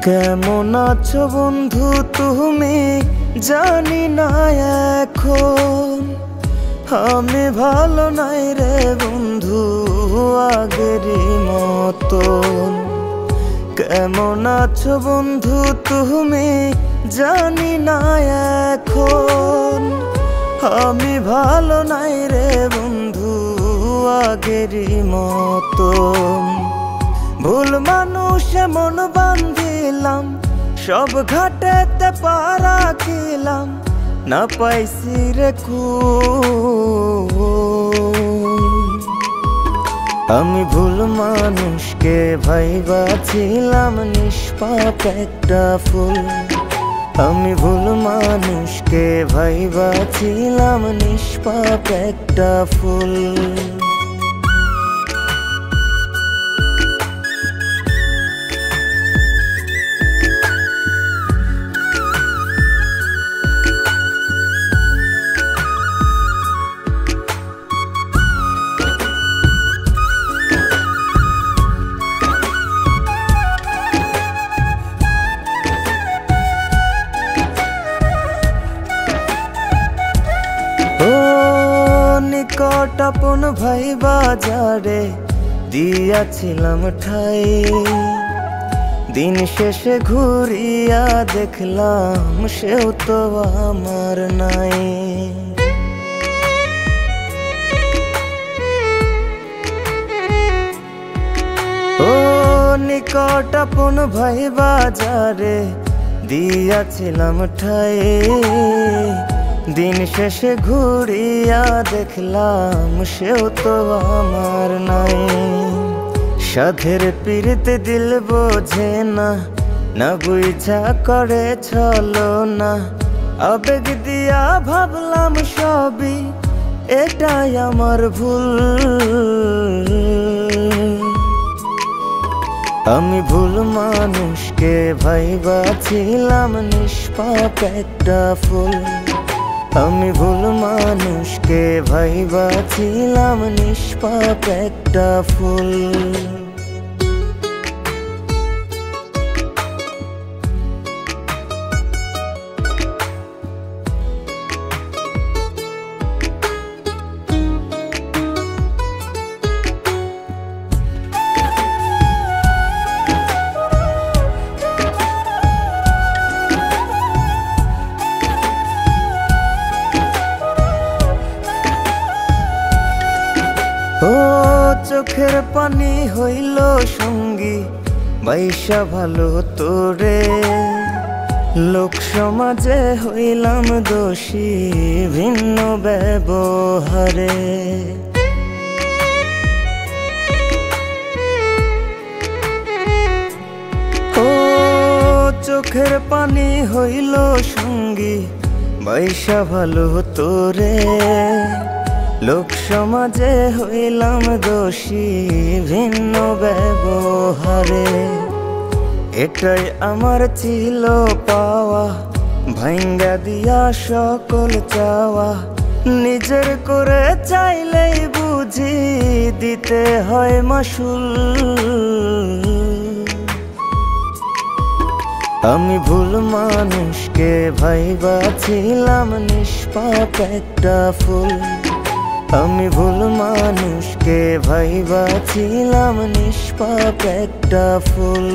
কেমন আছো বন্ধু তুমি জানি না এখন। আমি ভালো নাই রে বন্ধু আগেরই মতন। কেমন আছো বন্ধু তুমি জানি না এখন। আমি ভালো নাই রে বন্ধু আগেরই মতন। ভুল মানুষে মন বান্ধিলাম, সব ঘাটেতে পা রাখিলাম, না পাইছি রে আমি ভুল মানুষকে ভাইবাছিলাম নিষ্পাপ একটা ফুল। আমি ভুল মানুষকে ভাইবাছিলাম নিষ্পাপ একটা ফুল। নিকট আপন ভাই বাজারে দিয়াছিলাম ঠাই, দিন শেষে ঘুরিয়া দেখলাম সেও তো আমার নাই। ও নিকট আপন ভাই বাজারে দিয়াছিলাম ঠাই, দিন শেষে ঘুরিয়া দেখলাম সেও তো আমার নাই। সাধের পীড়িতে দিল বোঝে না, না বুঝা করে চলো না। আবেগ দিয়া ভাবলাম সবই এটাই আমার ভুল। আমি ভুল মানুষকে ভাইবাছিলাম নিষ্পাপ একটা ফুল। আমি ভুল মানুষকে ভাইবাছিলাম নিষ্পাপ একটা ফুল। ও চোখের পানি হইল সঙ্গী বাইশা ভালো তোরে, লোক সমাজে হইলাম দোষী ভিন্ন ব্যবহারে। ও চোখের পানি হইল সঙ্গী বাইশা ভালো তোরে, লোক সমাজে হইলাম দোষী ভিন্ন ব্যবহারে। এটাই আমার ছিল পাওয়া, ভাঙ্গা দিয়া সকল চাওয়া। নিজের করে চাইলেই বুঝি দিতে হয় মাসুল। আমি ভুল মানুষকে ভাইবাছিলাম নিষ্পাপ একটা ফুল। আমি ভুল মানুষকে ভাইবাছিলাম নিষ্পাপ একটা ফুল।